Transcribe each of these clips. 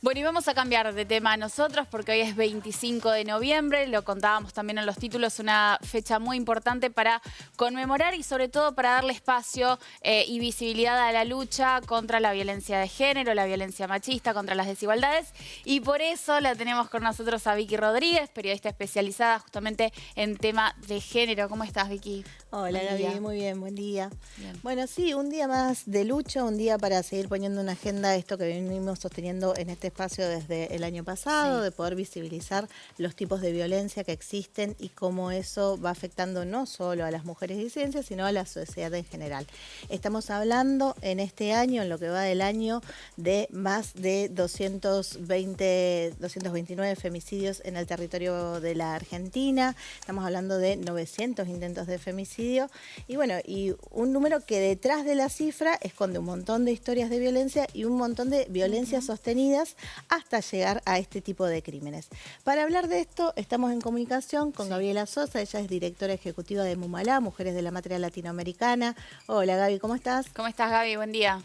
Bueno, y vamos a cambiar de tema nosotros porque hoy es 25 de noviembre, lo contábamos también en los títulos, una fecha muy importante para conmemorar y sobre todo para darle espacio y visibilidad a la lucha contra la violencia de género, la violencia machista, contra las desigualdades. Y por eso la tenemos con nosotros a Vicky Rodríguez, periodista especializada justamente en tema de género. ¿Cómo estás, Vicky? Hola, Buen día. Gaby, muy bien, buen día. Bien. Bueno, sí, un día más de lucha, un día para seguir poniendo en agenda esto que venimos sosteniendo en este espacio desde el año pasado, Sí. de poder visibilizar los tipos de violencia que existen y cómo eso va afectando no solo a las mujeres disidencias, sino a la sociedad en general. Estamos hablando en este año, en lo que va del año, de más de 229 femicidios en el territorio de la Argentina. Estamos hablando de 900 intentos de femicidio. Y bueno, y un número que detrás de la cifra esconde un montón de historias de violencia y un montón de violencias sostenidas hasta llegar a este tipo de crímenes. Para hablar de esto, estamos en comunicación con Gabriela Sosa, ella es directora ejecutiva de Mumalá, Mujeres de la Matria Latinoamericana. Hola Gaby, ¿cómo estás? ¿Cómo estás, Gaby? Buen día.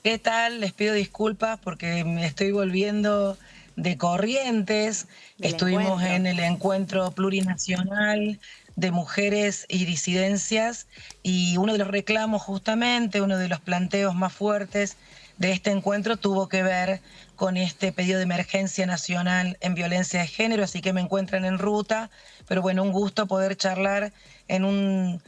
¿Qué tal? Les pido disculpas porque me estoy volviendo de Corrientes. Del Estuvimos encuentro. en el encuentro plurinacional de mujeres y disidencias y uno de los reclamos justamente, uno de los planteos más fuertes de este encuentro tuvo que ver con este pedido de emergencia nacional en violencia de género, así que me encuentran en ruta, pero bueno, un gusto poder charlar en un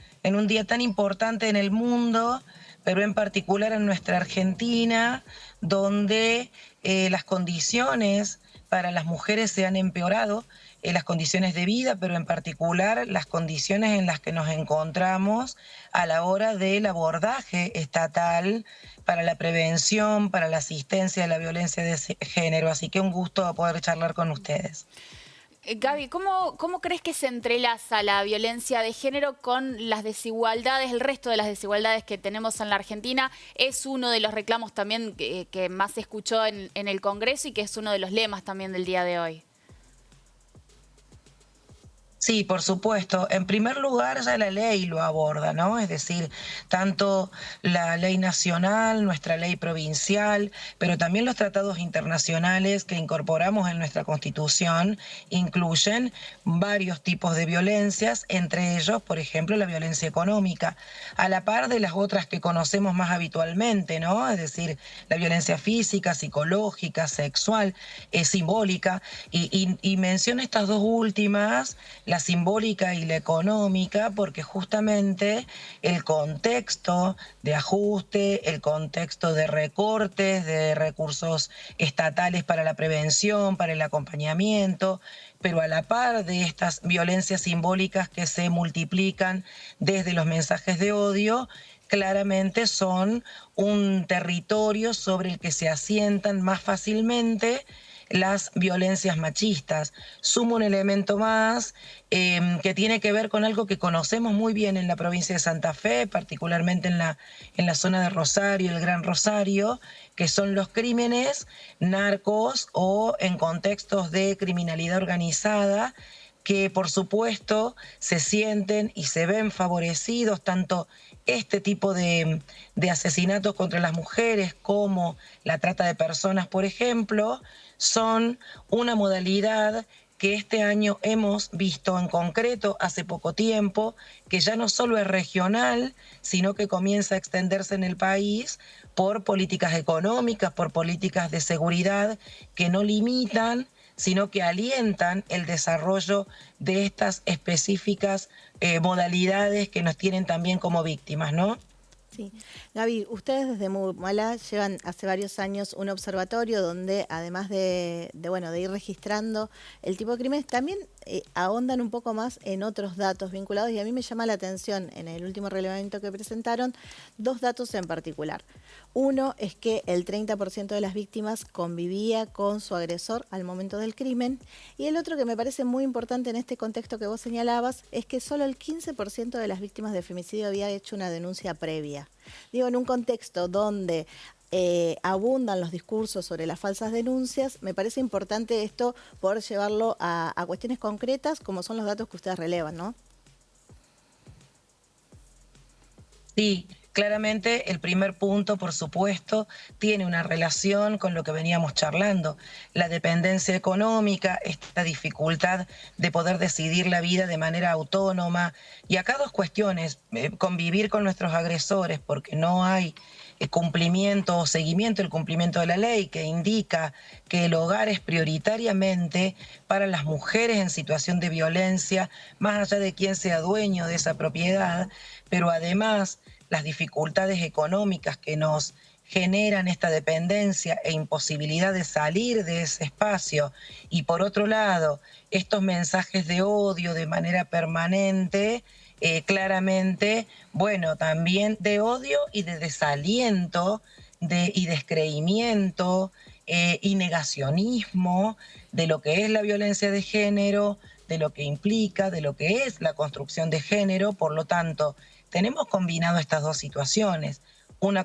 día tan importante en el mundo, pero en particular en nuestra Argentina, donde las condiciones para las mujeres se han empeorado, las condiciones de vida, pero en particular las condiciones en las que nos encontramos a la hora del abordaje estatal para la prevención, para la asistencia de la violencia de género. Así que un gusto poder charlar con ustedes. Gaby, ¿cómo crees que se entrelaza la violencia de género con las desigualdades, el resto de las desigualdades que tenemos en la Argentina? Es uno de los reclamos también que más se escuchó en el Congreso y que es uno de los lemas también del día de hoy. Sí, por supuesto. En primer lugar, ya la ley lo aborda, ¿no? Es decir, tanto la ley nacional, nuestra ley provincial, pero también los tratados internacionales que incorporamos en nuestra Constitución incluyen varios tipos de violencias, entre ellos, por ejemplo, la violencia económica, a la par de las otras que conocemos más habitualmente, ¿no? Es decir, la violencia física, psicológica, sexual, simbólica, y menciono estas dos últimas, la simbólica y la económica, porque justamente el contexto de ajuste, el contexto de recortes de recursos estatales para la prevención, para el acompañamiento, pero a la par de estas violencias simbólicas que se multiplican desde los mensajes de odio, claramente son un territorio sobre el que se asientan más fácilmente las violencias machistas. Sumo un elemento más que tiene que ver con algo que conocemos muy bien en la provincia de Santa Fe, particularmente en la zona de Rosario, el Gran Rosario, que son los crímenes narcos o en contextos de criminalidad organizada, que por supuesto se sienten y se ven favorecidos tanto este tipo de asesinatos contra las mujeres como la trata de personas, por ejemplo, son una modalidad que este año hemos visto en concreto hace poco tiempo, que ya no solo es regional, sino que comienza a extenderse en el país por políticas económicas, por políticas de seguridad que no limitan, sino que alientan el desarrollo de estas específicas modalidades que nos tienen también como víctimas, ¿no? Sí. Gaby, ustedes desde Mumalá llevan hace varios años un observatorio donde además de ir registrando el tipo de crímenes, también ahondan un poco más en otros datos vinculados y a mí me llama la atención en el último relevamiento que presentaron dos datos en particular. Uno es que el 30% de las víctimas convivía con su agresor al momento del crimen y el otro que me parece muy importante en este contexto que vos señalabas es que solo el 15% de las víctimas de femicidio había hecho una denuncia previa. Digo, en un contexto donde abundan los discursos sobre las falsas denuncias, me parece importante esto poder llevarlo a cuestiones concretas como son los datos que ustedes relevan, ¿no? Sí, Claramente el primer punto, por supuesto, tiene una relación con lo que veníamos charlando, la dependencia económica, esta dificultad de poder decidir la vida de manera autónoma. Y acá dos cuestiones, convivir con nuestros agresores porque no hay cumplimiento o seguimiento del cumplimiento de la ley que indica que el hogar es prioritariamente para las mujeres en situación de violencia, más allá de quién sea dueño de esa propiedad, pero además las dificultades económicas que nos generan esta dependencia e imposibilidad de salir de ese espacio. Y por otro lado, estos mensajes de odio de manera permanente, claramente, bueno, también de odio y de desaliento y descreimiento y negacionismo de lo que es la violencia de género, de lo que implica, de lo que es la construcción de género. Por lo tanto, tenemos combinado estas dos situaciones, una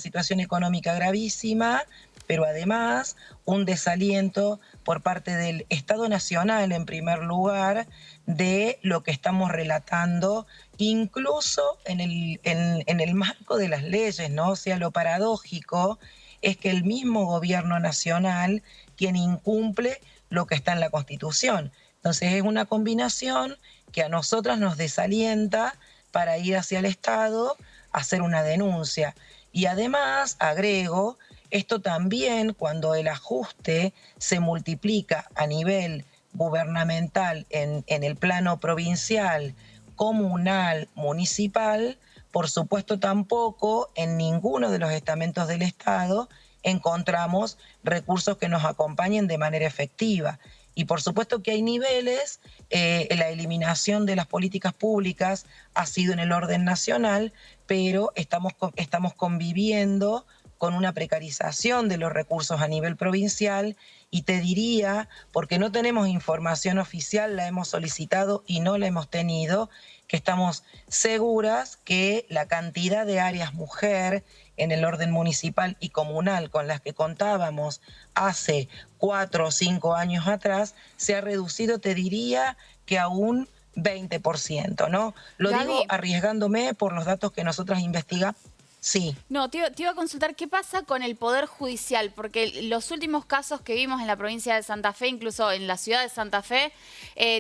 situación económica gravísima, pero además un desaliento por parte del Estado Nacional, en primer lugar, de lo que estamos relatando, incluso en el marco de las leyes, ¿no? O sea, lo paradójico es que el mismo gobierno nacional quien incumple lo que está en la Constitución. Entonces es una combinación que a nosotras nos desalienta para ir hacia el Estado a hacer una denuncia. Y además, agrego, esto también cuando el ajuste se multiplica a nivel gubernamental en el plano provincial, comunal, municipal, por supuesto tampoco en ninguno de los estamentos del Estado encontramos recursos que nos acompañen de manera efectiva. Y por supuesto que hay niveles, la eliminación de las políticas públicas ha sido en el orden nacional, pero estamos conviviendo con una precarización de los recursos a nivel provincial y te diría, porque no tenemos información oficial, la hemos solicitado y no la hemos tenido, que estamos seguras que la cantidad de áreas mujer en el orden municipal y comunal con las que contábamos hace 4 o 5 años atrás se ha reducido, te diría, que a un 20%, ¿no? Lo Gaby, digo arriesgándome por los datos que nosotras investigamos. Sí. no, te iba a consultar qué pasa con el Poder Judicial, porque los últimos casos que vimos en la provincia de Santa Fe, incluso en la ciudad de Santa Fe,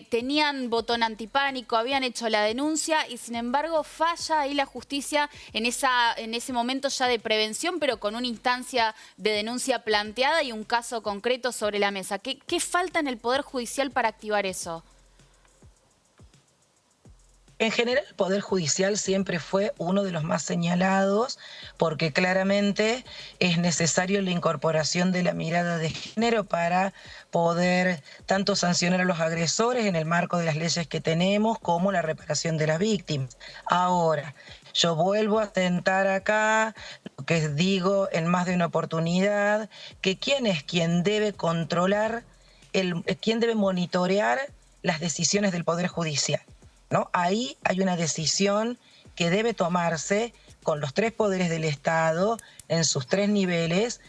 tenían botón antipánico, habían hecho la denuncia y sin embargo falla ahí la justicia en ese momento ya de prevención, pero con una instancia de denuncia planteada y un caso concreto sobre la mesa. ¿Qué falta en el Poder Judicial para activar eso? En general, el Poder Judicial siempre fue uno de los más señalados porque claramente es necesario la incorporación de la mirada de género para poder tanto sancionar a los agresores en el marco de las leyes que tenemos como la reparación de las víctimas. Ahora, yo vuelvo a tentar acá, lo que digo en más de una oportunidad, que quién es quien debe controlar, quién debe monitorear las decisiones del Poder Judicial, ¿no? Ahí hay una decisión que debe tomarse con los 3 poderes del Estado en sus 3 niveles,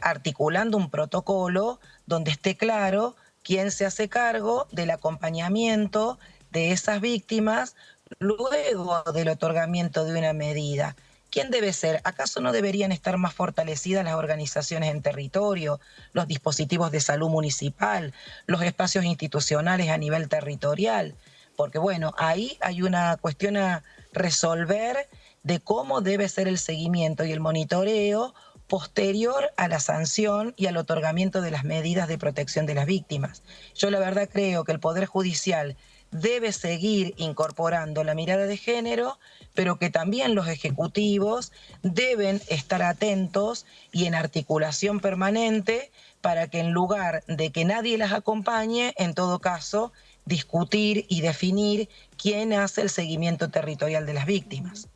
articulando un protocolo donde esté claro quién se hace cargo del acompañamiento de esas víctimas luego del otorgamiento de una medida. ¿Quién debe ser? ¿Acaso no deberían estar más fortalecidas las organizaciones en territorio, los dispositivos de salud municipal, los espacios institucionales a nivel territorial? Porque bueno, ahí hay una cuestión a resolver de cómo debe ser el seguimiento y el monitoreo posterior a la sanción y al otorgamiento de las medidas de protección de las víctimas. Yo la verdad creo que el Poder Judicial debe seguir incorporando la mirada de género, pero que también los ejecutivos deben estar atentos y en articulación permanente para que en lugar de que nadie las acompañe, en todo caso, discutir y definir quién hace el seguimiento territorial de las víctimas.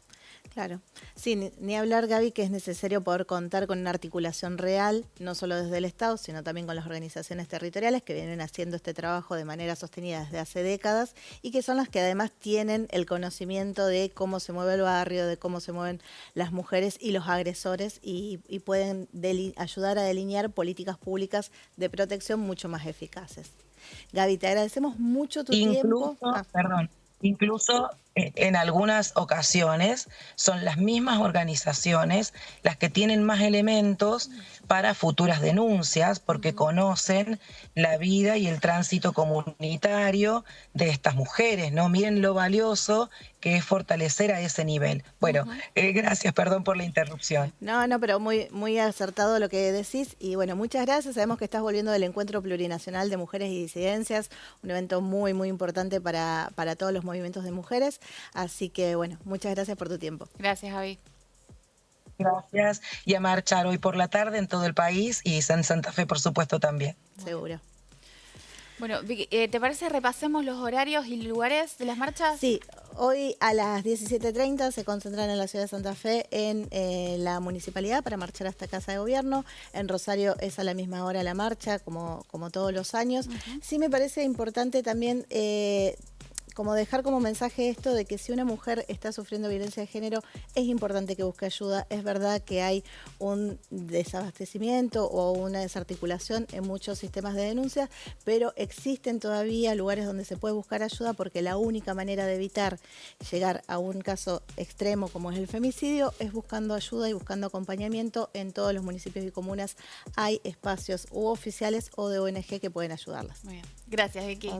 Claro. Sí, ni hablar, Gaby, que es necesario poder contar con una articulación real, no solo desde el Estado, sino también con las organizaciones territoriales que vienen haciendo este trabajo de manera sostenida desde hace décadas y que son las que además tienen el conocimiento de cómo se mueve el barrio, de cómo se mueven las mujeres y los agresores y pueden ayudar a delinear políticas públicas de protección mucho más eficaces. Gaby, te agradecemos mucho tu tiempo. Incluso En algunas ocasiones son las mismas organizaciones las que tienen más elementos para futuras denuncias porque conocen la vida y el tránsito comunitario de estas mujeres, ¿no? Miren lo valioso que es fortalecer a ese nivel. Bueno, gracias, perdón por la interrupción. No, no, pero muy, muy acertado lo que decís. Y bueno, muchas gracias. Sabemos que estás volviendo del Encuentro Plurinacional de Mujeres y Disidencias, un evento muy, muy importante para todos los movimientos de mujeres. Así que bueno, muchas gracias por tu tiempo. Gracias, Gaby. Gracias. Y a marchar hoy por la tarde en todo el país y en Santa Fe, por supuesto, también. Seguro. Bueno, Vicky, ¿te parece repasemos los horarios y lugares de las marchas? Sí, hoy a las 17:30 se concentran en la ciudad de Santa Fe en la municipalidad para marchar hasta Casa de Gobierno. En Rosario es a la misma hora la marcha, como todos los años. Sí me parece importante también como dejar como mensaje esto de que si una mujer está sufriendo violencia de género, es importante que busque ayuda. Es verdad que hay un desabastecimiento o una desarticulación en muchos sistemas de denuncia, pero existen todavía lugares donde se puede buscar ayuda porque la única manera de evitar llegar a un caso extremo como es el femicidio es buscando ayuda y buscando acompañamiento. En todos los municipios y comunas hay espacios u oficiales o de ONG que pueden ayudarlas. Muy bien. Gracias, Vicky.